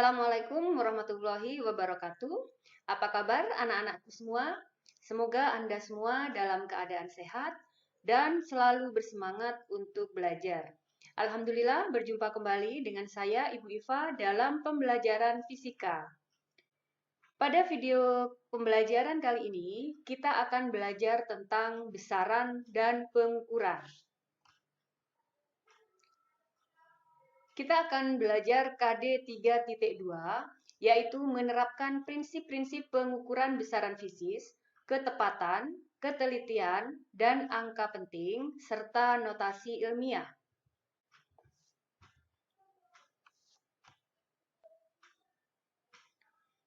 Assalamualaikum warahmatullahi wabarakatuh. Apa kabar anak-anakku semua? Semoga Anda semua dalam keadaan sehat dan selalu bersemangat untuk belajar. Alhamdulillah berjumpa kembali dengan saya Ibu Iva dalam pembelajaran fisika. Pada video pembelajaran kali ini, kita akan belajar tentang besaran dan pengukuran. Kita akan belajar KD 3.2, yaitu menerapkan prinsip-prinsip pengukuran besaran fisis, ketepatan, ketelitian, dan angka penting, serta notasi ilmiah.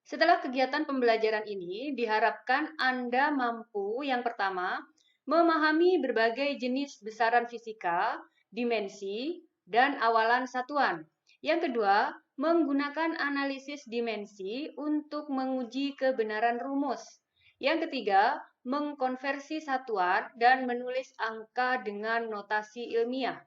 Setelah kegiatan pembelajaran ini, diharapkan Anda mampu yang pertama, memahami berbagai jenis besaran fisika, dimensi, dan awalan satuan. Yang kedua, menggunakan analisis dimensi untuk menguji kebenaran rumus. Yang ketiga, mengkonversi satuan dan menulis angka dengan notasi ilmiah.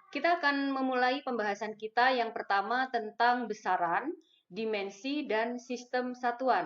Kita akan memulai pembahasan kita yang pertama tentang besaran, dimensi, dan sistem satuan.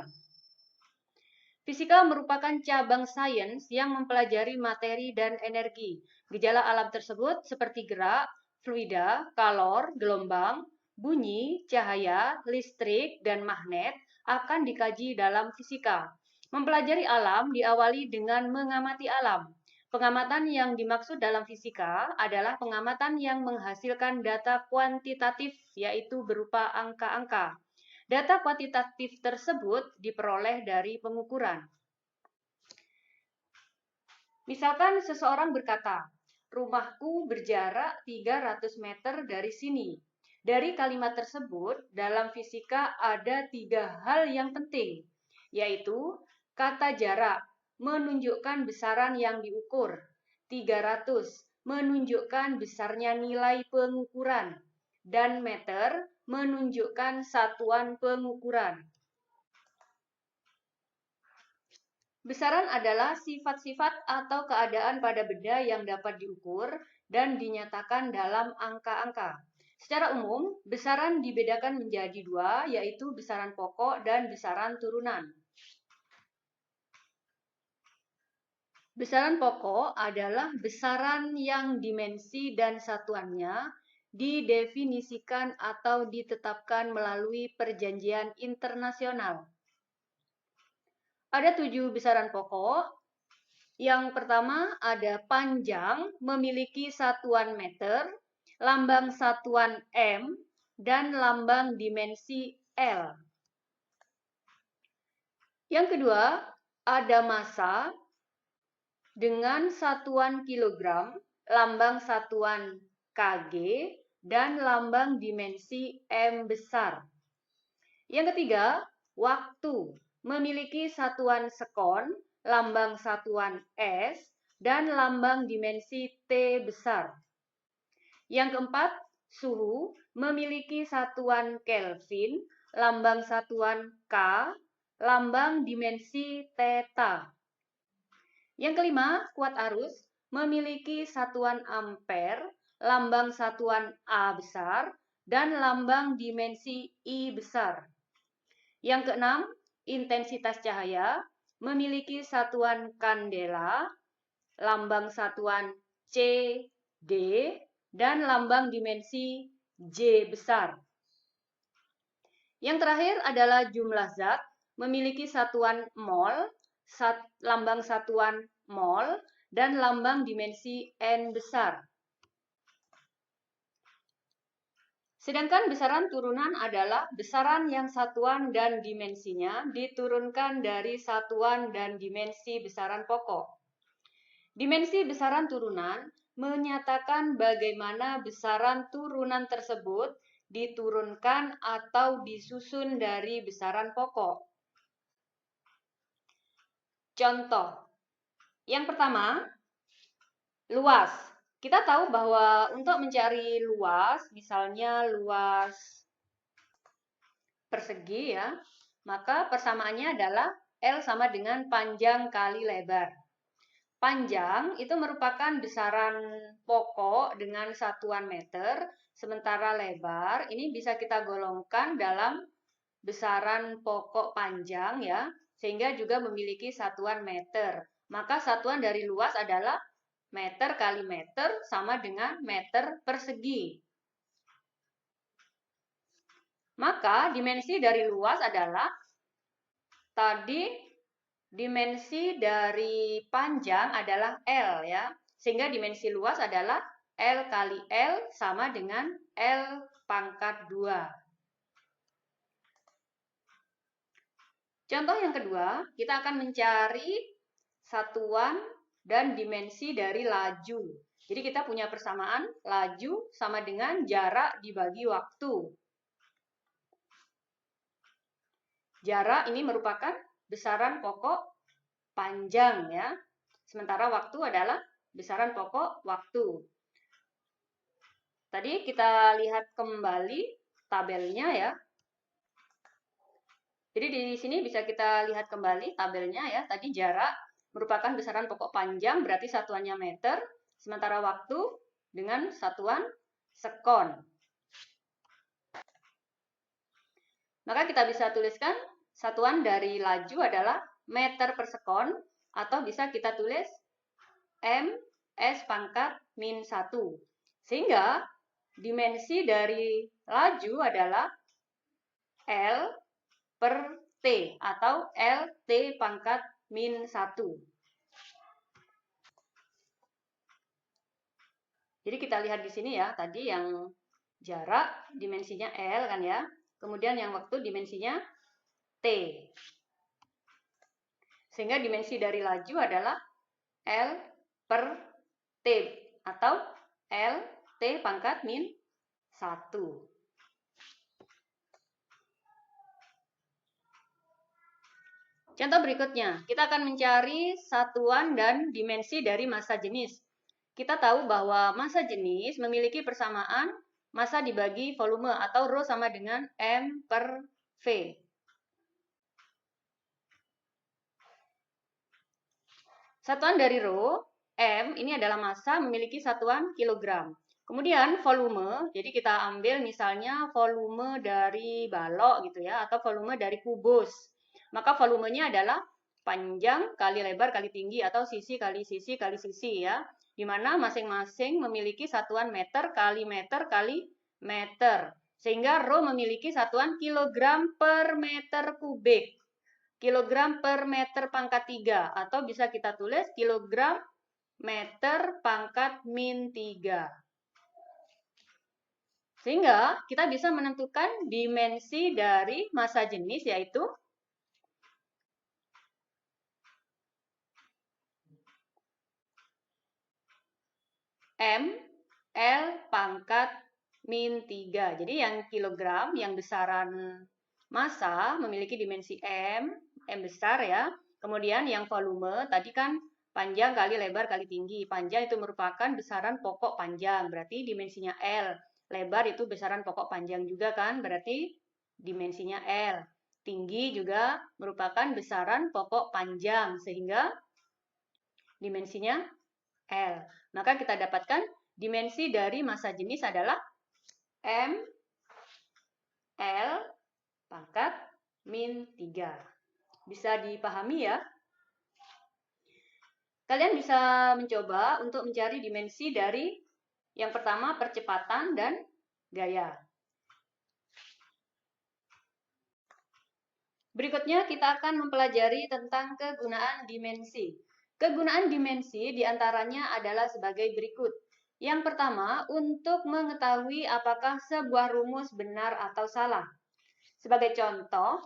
Fisika merupakan cabang sains yang mempelajari materi dan energi. Gejala alam tersebut seperti gerak, fluida, kalor, gelombang, bunyi, cahaya, listrik, dan magnet akan dikaji dalam fisika. Mempelajari alam diawali dengan mengamati alam. Pengamatan yang dimaksud dalam fisika adalah pengamatan yang menghasilkan data kuantitatif, yaitu berupa angka-angka. Data kuantitatif tersebut diperoleh dari pengukuran. Misalkan seseorang berkata, rumahku berjarak 300 meter dari sini. Dari kalimat tersebut, dalam fisika ada 3 hal yang penting, yaitu kata jarak menunjukkan besaran yang diukur, 300 menunjukkan besarnya nilai pengukuran, dan meter menunjukkan satuan pengukuran. Besaran adalah sifat-sifat atau keadaan pada benda yang dapat diukur dan dinyatakan dalam angka-angka. Secara umum, besaran dibedakan menjadi 2, yaitu besaran pokok dan besaran turunan. Besaran pokok adalah besaran yang dimensi dan satuannya didefinisikan atau ditetapkan melalui perjanjian internasional. Ada 7 besaran pokok. Yang pertama ada panjang memiliki satuan meter, lambang satuan M, dan lambang dimensi L. Yang kedua ada massa dengan satuan kilogram, lambang satuan kg, dan lambang dimensi M besar. Yang ketiga, waktu memiliki satuan sekon, lambang satuan S, dan lambang dimensi T besar. Yang keempat, suhu memiliki satuan Kelvin, lambang satuan K, lambang dimensi theta. Yang kelima, kuat arus memiliki satuan ampere, lambang satuan A besar, dan lambang dimensi I besar. Yang keenam, intensitas cahaya memiliki satuan kandela, lambang satuan C, D, dan lambang dimensi J besar. Yang terakhir adalah jumlah zat memiliki satuan mol, lambang satuan mol, dan lambang dimensi N besar. Sedangkan besaran turunan adalah besaran yang satuan dan dimensinya diturunkan dari satuan dan dimensi besaran pokok. Dimensi besaran turunan menyatakan bagaimana besaran turunan tersebut diturunkan atau disusun dari besaran pokok. Contoh, yang pertama, luas. Kita tahu bahwa untuk mencari luas, misalnya luas persegi ya, maka persamaannya adalah L sama dengan panjang kali lebar. Panjang itu merupakan besaran pokok dengan satuan meter, sementara lebar ini bisa kita golongkan dalam besaran pokok panjang ya, sehingga juga memiliki satuan meter. Maka satuan dari luas adalah meter kali meter sama dengan meter persegi. Maka dimensi dari luas adalah tadi dimensi dari panjang adalah L ya. Sehingga dimensi luas adalah L kali L sama dengan L pangkat 2. Contoh yang kedua, kita akan mencari satuan dan dimensi dari laju. Jadi kita punya persamaan laju sama dengan jarak dibagi waktu. Jarak ini merupakan besaran pokok panjang ya. Sementara waktu adalah besaran pokok waktu. Tadi kita lihat kembali tabelnya ya. Jadi di sini bisa kita lihat kembali tabelnya ya. Tadi jarak merupakan besaran pokok panjang, berarti satuannya meter. Sementara waktu dengan satuan sekon. Maka kita bisa tuliskan satuan dari laju adalah meter per sekon, atau bisa kita tulis M S pangkat min 1. Sehingga dimensi dari laju adalah L per T atau LT pangkat min 1. Jadi kita lihat di sini ya, tadi yang jarak dimensinya L kan ya. Kemudian yang waktu dimensinya T. Sehingga dimensi dari laju adalah L per T atau LT pangkat min 1. Contoh berikutnya, kita akan mencari satuan dan dimensi dari massa jenis. Kita tahu bahwa massa jenis memiliki persamaan massa dibagi volume atau Rho sama dengan M per V. Satuan dari Rho, M, ini adalah massa memiliki satuan kilogram. Kemudian volume, jadi kita ambil misalnya volume dari balok gitu ya, atau volume dari kubus. Maka volumenya adalah panjang kali lebar kali tinggi atau sisi kali sisi kali sisi ya. Di mana masing-masing memiliki satuan meter kali meter kali meter. Sehingga Rho memiliki satuan kilogram per meter kubik. Kilogram per meter pangkat 3. Atau bisa kita tulis kilogram meter pangkat min 3. Sehingga kita bisa menentukan dimensi dari massa jenis yaitu M L pangkat min 3. Jadi yang kilogram, yang besaran massa memiliki dimensi M besar ya. Kemudian yang volume, tadi kan panjang kali lebar kali tinggi. Panjang itu merupakan besaran pokok panjang, berarti dimensinya L. Lebar itu besaran pokok panjang juga kan, berarti dimensinya L. Tinggi juga merupakan besaran pokok panjang, sehingga dimensinya L. Maka kita dapatkan dimensi dari massa jenis adalah M L pangkat min 3. Bisa dipahami ya? Kalian bisa mencoba untuk mencari dimensi dari yang pertama percepatan dan gaya. Berikutnya kita akan mempelajari tentang kegunaan dimensi. Kegunaan dimensi diantaranya adalah sebagai berikut. Yang pertama, untuk mengetahui apakah sebuah rumus benar atau salah. Sebagai contoh,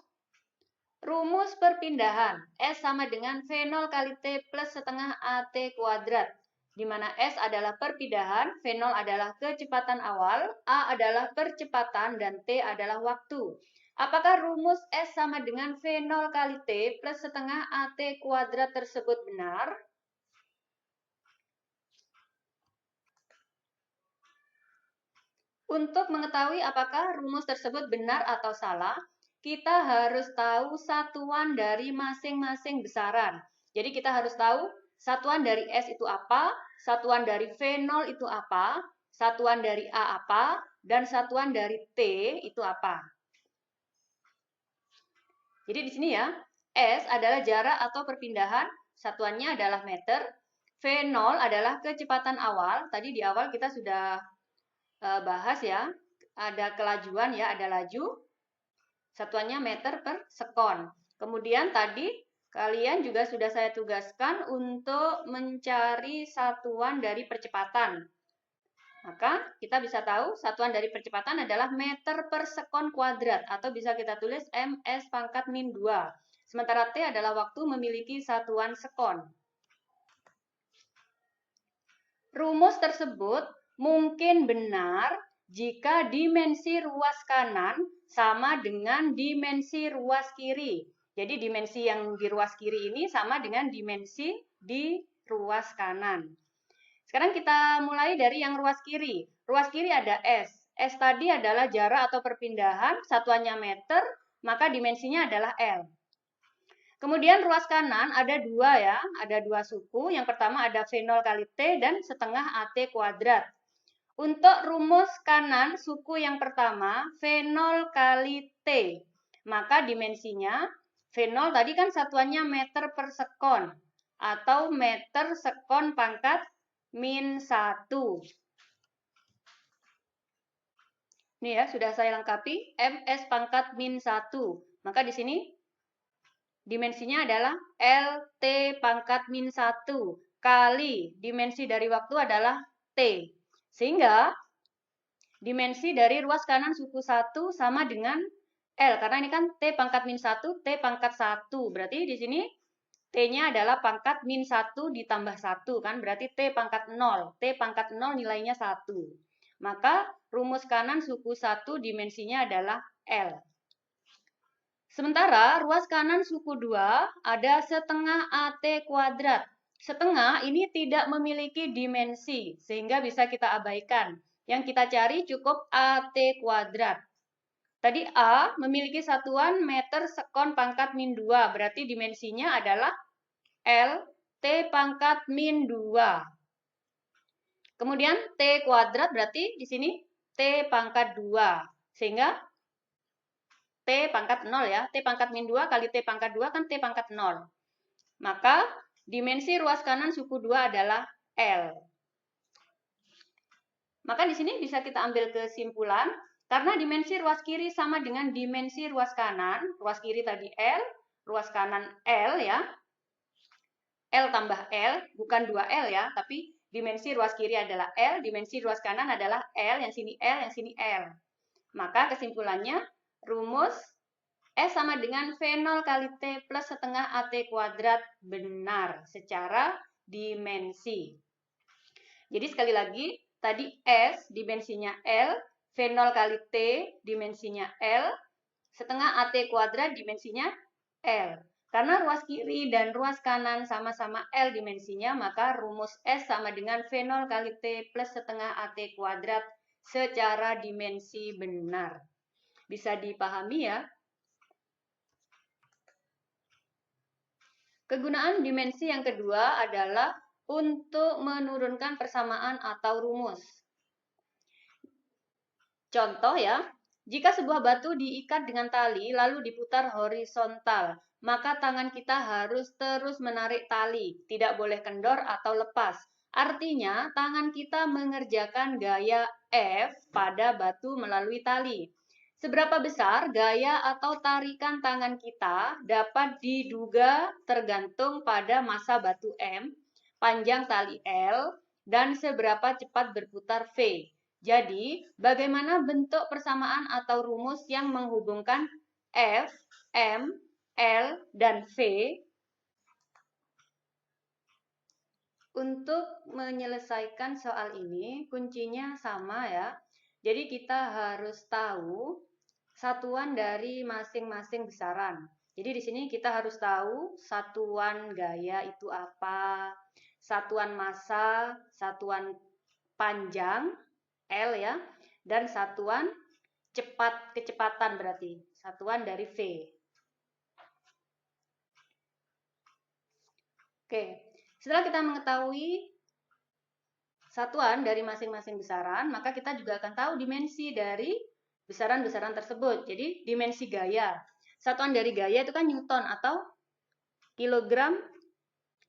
rumus perpindahan S sama dengan V0 kali T plus setengah AT kuadrat. Di mana S adalah perpindahan, V0 adalah kecepatan awal, A adalah percepatan, dan T adalah waktu. Apakah rumus S sama dengan V0 kali T plus setengah AT kuadrat tersebut benar? Untuk mengetahui apakah rumus tersebut benar atau salah, kita harus tahu satuan dari masing-masing besaran. Jadi kita harus tahu satuan dari S itu apa, satuan dari V0 itu apa, satuan dari A apa, dan satuan dari T itu apa. Jadi di sini ya, S adalah jarak atau perpindahan, satuannya adalah meter, V0 adalah kecepatan awal, tadi di awal kita sudah bahas ya, ada kelajuan ya, ada laju, satuannya meter per sekon. Kemudian tadi kalian juga sudah saya tugaskan untuk mencari satuan dari percepatan. Maka kita bisa tahu satuan dari percepatan adalah meter per sekon kuadrat atau bisa kita tulis ms pangkat min 2. Sementara T adalah waktu memiliki satuan sekon. Rumus tersebut mungkin benar jika dimensi ruas kanan sama dengan dimensi ruas kiri. Jadi dimensi yang di ruas kiri ini sama dengan dimensi di ruas kanan. Sekarang kita mulai dari yang ruas kiri. Ruas kiri ada S. S tadi adalah jarak atau perpindahan, satuannya meter, maka dimensinya adalah L. Kemudian ruas kanan ada dua ya, ada dua suku. Yang pertama ada V0 kali T dan setengah AT kuadrat. Untuk rumus kanan suku yang pertama, V0 kali T. Maka dimensinya, V0 tadi kan satuannya meter per sekon. Atau meter sekon pangkat min 1. Ini ya, sudah saya lengkapi, ms pangkat min 1. Maka di sini dimensinya adalah LT pangkat min 1 kali dimensi dari waktu adalah T. Sehingga dimensi dari ruas kanan suku 1 sama dengan L. Karena ini kan T pangkat min 1, T pangkat 1. Berarti di sini T-nya adalah pangkat min 1 ditambah 1. Kan? Berarti T pangkat 0. T pangkat 0 nilainya 1. Maka rumus kanan suku 1 dimensinya adalah L. Sementara ruas kanan suku 2 ada setengah AT kuadrat. Setengah ini tidak memiliki dimensi, sehingga bisa kita abaikan. Yang kita cari cukup AT kuadrat. Tadi A memiliki satuan meter sekon pangkat min 2, berarti dimensinya adalah L T pangkat min 2. Kemudian T kuadrat berarti di sini T pangkat 2. Sehingga T pangkat 0 ya. T pangkat min 2 kali T pangkat 2 kan T pangkat 0. Maka dimensi ruas kanan suku 2 adalah L. Maka di sini bisa kita ambil kesimpulan. Karena dimensi ruas kiri sama dengan dimensi ruas kanan. Ruas kiri tadi L, ruas kanan L ya. L tambah L, bukan 2L ya. Tapi dimensi ruas kiri adalah L, dimensi ruas kanan adalah L, yang sini L, yang sini L. Maka kesimpulannya, rumus S sama dengan V0 kali T plus setengah AT kuadrat benar secara dimensi. Jadi sekali lagi, tadi S dimensinya L, V0 kali T dimensinya L, setengah AT kuadrat dimensinya L. Karena ruas kiri dan ruas kanan sama-sama L dimensinya, maka rumus S sama dengan V0 kali T plus setengah AT kuadrat secara dimensi benar. Bisa dipahami ya? Kegunaan dimensi yang kedua adalah untuk menurunkan persamaan atau rumus. Contoh ya, jika sebuah batu diikat dengan tali lalu diputar horizontal, maka tangan kita harus terus menarik tali, tidak boleh kendor atau lepas. Artinya, tangan kita mengerjakan gaya F pada batu melalui tali. Seberapa besar gaya atau tarikan tangan kita dapat diduga tergantung pada massa batu M, panjang tali L, dan seberapa cepat berputar V. Jadi, bagaimana bentuk persamaan atau rumus yang menghubungkan F, M, L, dan V? Untuk menyelesaikan soal ini, kuncinya sama ya. Jadi kita harus tahu satuan dari masing-masing besaran. Jadi di sini kita harus tahu satuan gaya itu apa, satuan massa, satuan panjang L ya, dan satuan kecepatan berarti, satuan dari V. Oke, Setelah kita mengetahui satuan dari masing-masing besaran, maka kita juga akan tahu dimensi dari besaran-besaran tersebut. Jadi, dimensi gaya. Satuan dari gaya itu kan Newton atau kilogram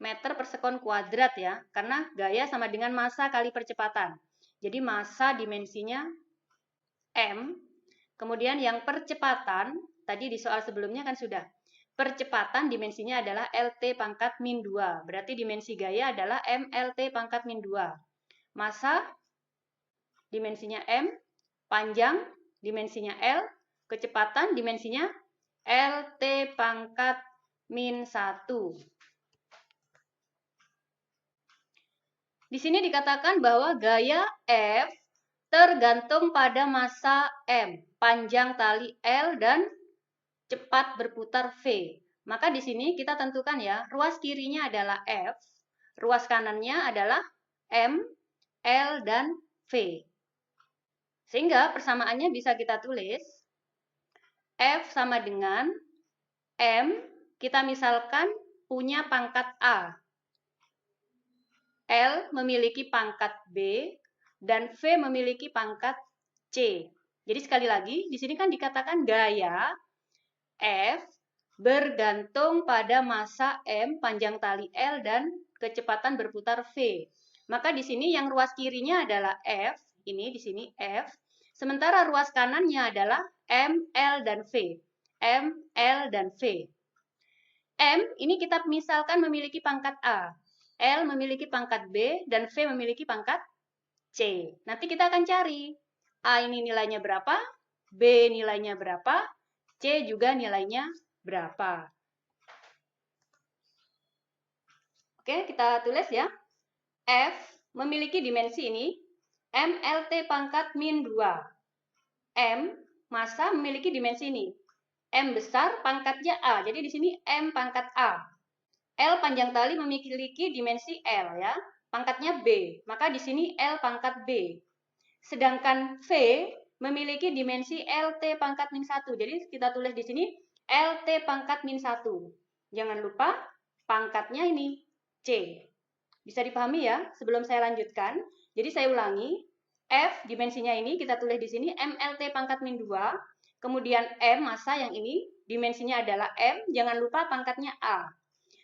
meter per sekon kuadrat ya, karena gaya sama dengan massa kali percepatan. Jadi, massa dimensinya M, kemudian yang percepatan, tadi di soal sebelumnya kan sudah. Percepatan dimensinya adalah LT pangkat min 2. Berarti dimensi gaya adalah MLT pangkat min 2. Massa dimensinya M, panjang dimensinya L, kecepatan dimensinya LT pangkat min 1. Di sini dikatakan bahwa gaya F tergantung pada massa M, panjang tali L, dan cepat berputar V. Maka di sini kita tentukan ya, ruas kirinya adalah F, ruas kanannya adalah M, L, dan V. Sehingga persamaannya bisa kita tulis F sama dengan M, kita misalkan punya pangkat A. L memiliki pangkat B, dan V memiliki pangkat C. Jadi sekali lagi, di sini kan dikatakan gaya F bergantung pada massa M, panjang tali L, dan kecepatan berputar V. Maka di sini yang ruas kirinya adalah F, ini di sini F, sementara ruas kanannya adalah M, L, dan V. M, L, dan V. M ini kita misalkan memiliki pangkat A, L memiliki pangkat B, dan V memiliki pangkat C. Nanti kita akan cari A ini nilainya berapa, B nilainya berapa, C juga nilainya berapa. Oke, kita tulis ya. F memiliki dimensi ini, MLT pangkat min 2. M, massa memiliki dimensi ini. M besar, pangkatnya A. Jadi di sini M pangkat A. L panjang tali memiliki dimensi L ya. Pangkatnya B. Maka di sini L pangkat B. Sedangkan V memiliki dimensi LT pangkat min 1. Jadi kita tulis di sini LT pangkat min 1. Jangan lupa pangkatnya ini C. Bisa dipahami ya sebelum saya lanjutkan. Jadi saya ulangi. F dimensinya ini kita tulis di sini MLT pangkat min 2. Kemudian M massa yang ini dimensinya adalah M. Jangan lupa pangkatnya A.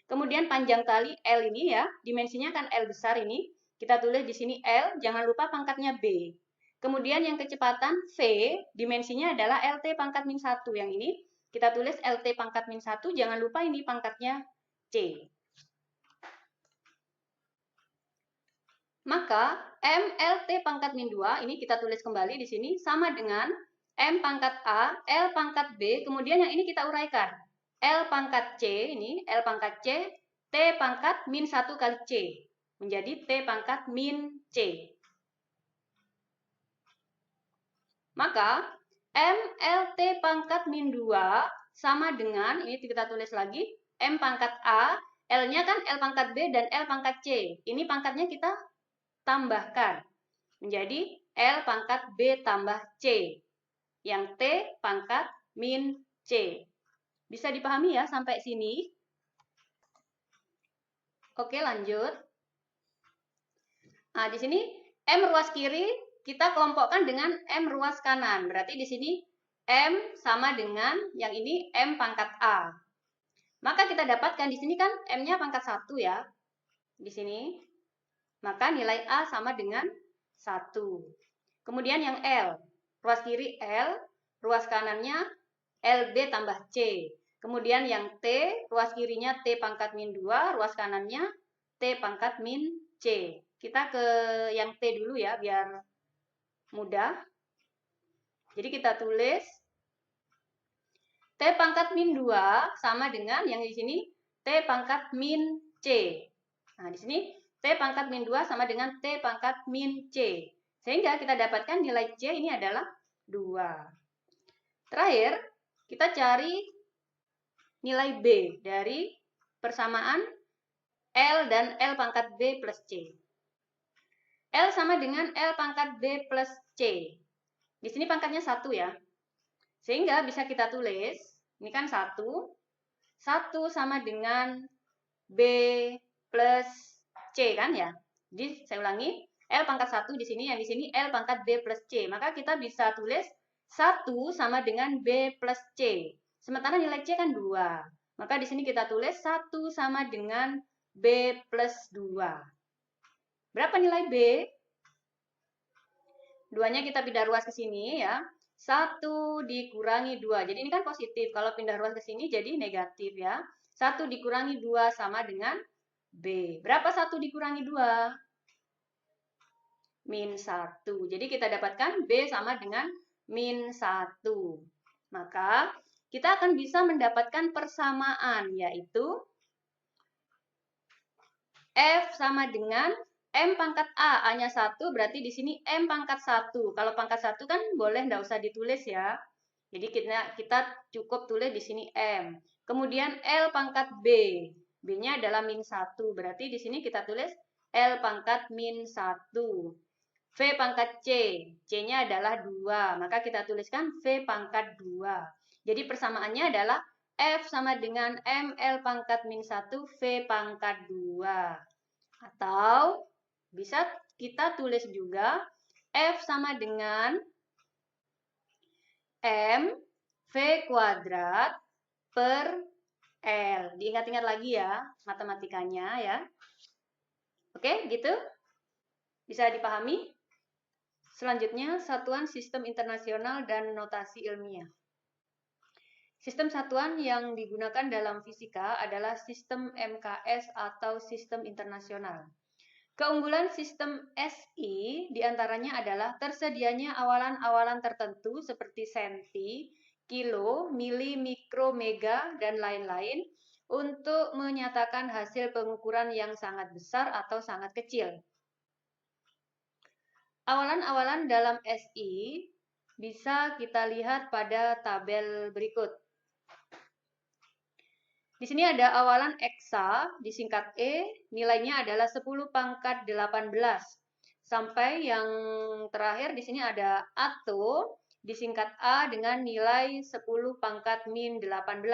Kemudian panjang tali L ini ya, dimensinya kan L besar ini. Kita tulis di sini L, jangan lupa pangkatnya B. Kemudian yang kecepatan V, dimensinya adalah LT pangkat min 1. Yang ini kita tulis LT pangkat min 1, jangan lupa ini pangkatnya C. Maka MLT pangkat min 2, ini kita tulis kembali di sini, sama dengan M pangkat A, L pangkat B, kemudian yang ini kita uraikan. L pangkat C, ini L pangkat C, T pangkat min 1 kali C. Menjadi T pangkat min C. Maka MLT pangkat min 2 sama dengan, ini kita tulis lagi, M pangkat A, L-nya kan L pangkat B dan L pangkat C. Ini pangkatnya kita tambahkan. Menjadi L pangkat B tambah C. Yang T pangkat min C. Bisa dipahami ya sampai sini? Oke, lanjut. Nah, di sini M ruas kiri kita kelompokkan dengan M ruas kanan. Berarti di sini M sama dengan yang ini M pangkat A. Maka kita dapatkan di sini kan M-nya pangkat 1 ya. Di sini. Maka nilai A sama dengan 1. Kemudian yang L. Ruas kiri L, ruas kanannya LB tambah C. Kemudian yang T, ruas kirinya T pangkat min 2, ruas kanannya T pangkat min C. Kita ke yang T dulu ya, biar mudah. Jadi kita tulis T pangkat min 2 sama dengan yang di sini T pangkat min C. Nah, di sini T pangkat min 2 sama dengan T pangkat min C. Sehingga kita dapatkan nilai C ini adalah 2. Terakhir, kita cari nilai B dari persamaan L dan L pangkat B plus C. L sama dengan L pangkat B plus C. Di sini pangkatnya 1 ya. Sehingga bisa kita tulis, ini kan 1. 1 sama dengan B plus C kan ya. Jadi saya ulangi, L pangkat 1 di sini, yang di sini L pangkat B plus C. Maka kita bisa tulis 1 sama dengan B plus C. Sementara nilai C kan 2. Maka di sini kita tulis 1 sama dengan B plus 2. Berapa nilai B? 2-nya kita pindah ruas ke sini ya. 1 dikurangi 2. Jadi ini kan positif. Kalau pindah ruas ke sini jadi negatif ya. 1 dikurangi 2 sama dengan B. Berapa 1 dikurangi 2? Min 1. Jadi kita dapatkan B sama dengan min 1. Maka kita akan bisa mendapatkan persamaan, yaitu F sama dengan M pangkat A. A-nya 1, berarti di sini M pangkat 1. Kalau pangkat 1 kan boleh nggak usah ditulis ya. Jadi kita cukup tulis di sini M. Kemudian L pangkat B. B-nya adalah min 1. Berarti di sini kita tulis L pangkat min 1. V pangkat C. C-nya adalah 2. Maka kita tuliskan V pangkat 2. Jadi persamaannya adalah F sama dengan ML pangkat min 1 V pangkat 2. Atau bisa kita tulis juga F sama dengan M V kuadrat per L. Diingat-ingat lagi ya matematikanya ya. Oke, gitu? Bisa dipahami? Selanjutnya, satuan sistem internasional dan notasi ilmiah. Sistem satuan yang digunakan dalam fisika adalah sistem MKS atau sistem internasional. Keunggulan sistem SI diantaranya adalah tersedianya awalan-awalan tertentu seperti senti, kilo, mili, mikro, mega, dan lain-lain untuk menyatakan hasil pengukuran yang sangat besar atau sangat kecil. Awalan-awalan dalam SI bisa kita lihat pada tabel berikut. Di sini ada awalan eksa, disingkat E, nilainya adalah 10 pangkat 18. Sampai yang terakhir di sini ada ato, disingkat A dengan nilai 10 pangkat min 18.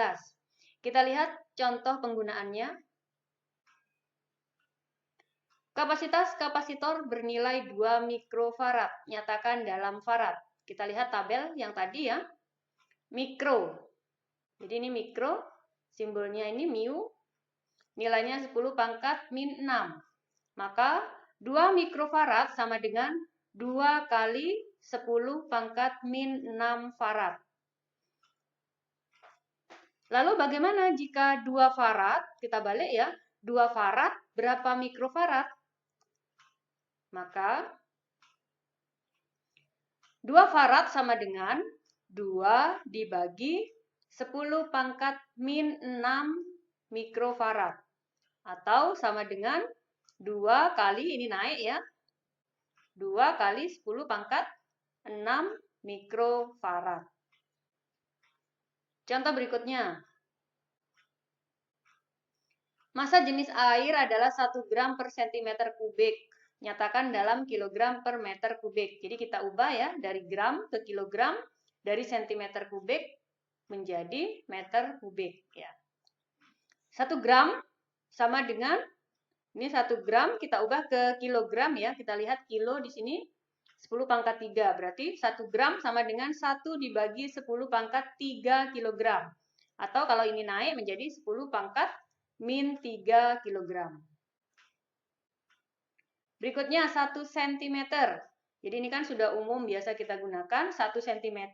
Kita lihat contoh penggunaannya. Kapasitas kapasitor bernilai 2 mikrofarad, nyatakan dalam farad. Kita lihat tabel yang tadi ya, mikro. Jadi ini mikro, simbolnya ini mu, nilainya 10 pangkat min 6. Maka 2 mikrofarad sama dengan 2 kali 10 pangkat min 6 farad. Lalu bagaimana jika 2 farad, kita balik ya, 2 farad berapa mikrofarad? Maka 2 farad sama dengan 2 dibagi 10 pangkat min 6 mikrofarad. Atau sama dengan 2 kali, ini naik ya, 2 kali 10 pangkat 6 mikrofarad. Contoh berikutnya. Massa jenis air adalah 1 gram per centimeter kubik. Nyatakan dalam kilogram per meter kubik. Jadi kita ubah ya, dari gram ke kilogram, dari sentimeter kubik menjadi meter kubik. Ya. 1 gram sama dengan, ini 1 gram kita ubah ke kilogram ya. Kita lihat kilo di sini 10 pangkat 3. Berarti 1 gram sama dengan 1 dibagi 10 pangkat 3 kilogram. Atau kalau ini naik menjadi 10 pangkat min 3 kilogram. Berikutnya 1 cm. Jadi ini kan sudah umum biasa kita gunakan 1 cm.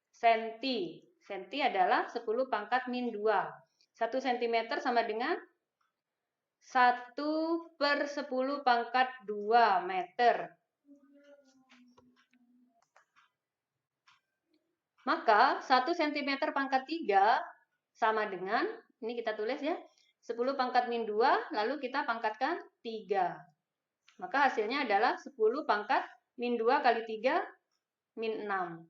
Senti. Senti adalah 10 pangkat min 2. 1 cm sama dengan 1 per 10 pangkat 2 meter. Maka 1 cm pangkat 3 sama dengan, ini kita tulis ya, 10 pangkat min 2, lalu kita pangkatkan 3. Maka hasilnya adalah 10 pangkat min 2 kali 3 min 6.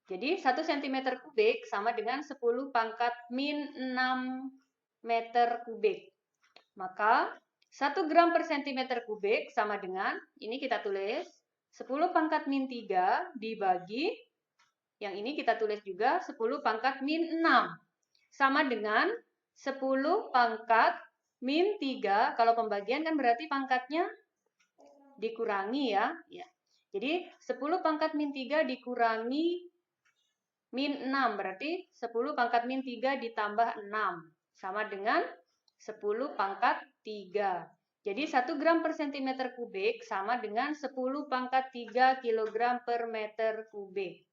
Jadi 1 cm kubik sama dengan 10 pangkat min 6 meter kubik. Maka 1 gram per centimeter kubik sama dengan, ini kita tulis, 10 pangkat min 3 dibagi, yang ini kita tulis juga 10 pangkat min 6. Sama dengan 10 pangkat min 3, kalau pembagian kan berarti pangkatnya dikurangi ya. Jadi 10 pangkat min 3 dikurangi min 6, berarti 10 pangkat min 3 ditambah 6, sama dengan 10 pangkat 3. Jadi 1 gram per cm kubik sama dengan 10 pangkat 3 kg per meter kubik.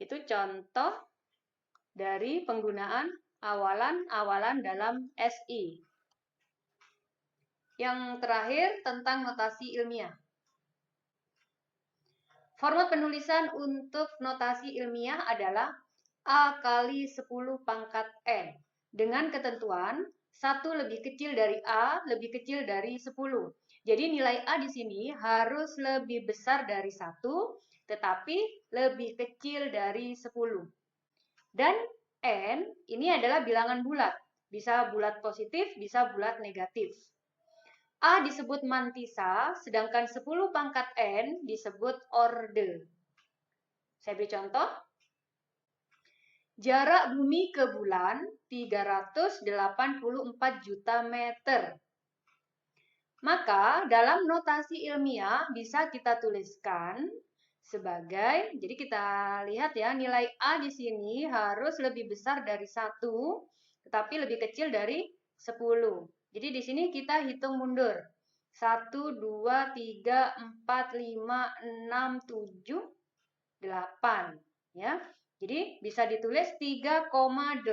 Itu contoh dari penggunaan awalan-awalan dalam SI. Yang terakhir tentang notasi ilmiah. Format penulisan untuk notasi ilmiah adalah A kali 10 pangkat N. Dengan ketentuan 1 lebih kecil dari A, lebih kecil dari 10. Jadi nilai A di sini harus lebih besar dari 1, tetapi lebih kecil dari 10. Dan N ini adalah bilangan bulat. Bisa bulat positif, bisa bulat negatif. A disebut mantisa, sedangkan 10 pangkat N disebut orde. Saya beri contoh. Jarak bumi ke bulan 384 juta meter. Maka dalam notasi ilmiah bisa kita tuliskan sebagai, jadi kita lihat ya, nilai A di sini harus lebih besar dari 1, tetapi lebih kecil dari 10. Jadi di sini kita hitung mundur. 1, 2, 3, 4, 5, 6, 7, 8. Ya. Jadi bisa ditulis 3,84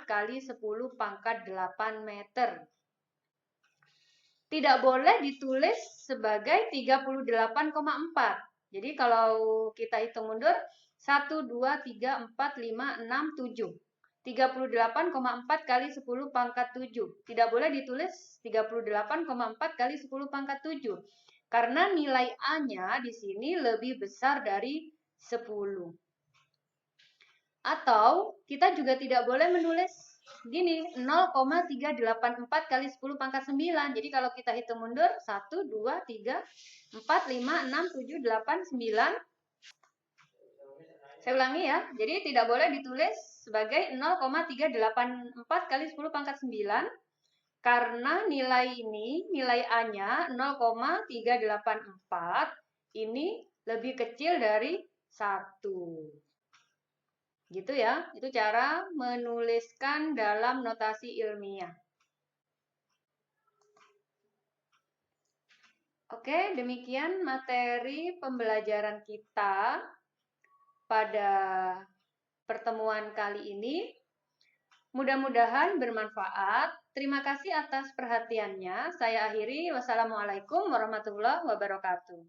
kali 10 pangkat 8 meter. Tidak boleh ditulis sebagai 38,4. Jadi kalau kita hitung mundur, 1, 2, 3, 4, 5, 6, 7. 38,4 kali 10 pangkat 7. Tidak boleh ditulis 38,4 kali 10 pangkat 7. Karena nilai A-nya di sini lebih besar dari 10. Atau kita juga tidak boleh menulis gini, 0,384 kali 10 pangkat 9. Jadi kalau kita hitung mundur, 1, 2, 3, 4, 5, 6, 7, 8, 9. Saya ulangi ya, jadi tidak boleh ditulis sebagai 0,384 kali 10 pangkat 9. Karena nilai ini, nilai A-nya 0,384, ini lebih kecil dari 1. Gitu ya, itu cara menuliskan dalam notasi ilmiah. Oke, demikian materi pembelajaran kita pada pertemuan kali ini. Mudah-mudahan bermanfaat. Terima kasih atas perhatiannya. Saya akhiri. Wassalamualaikum warahmatullahi wabarakatuh.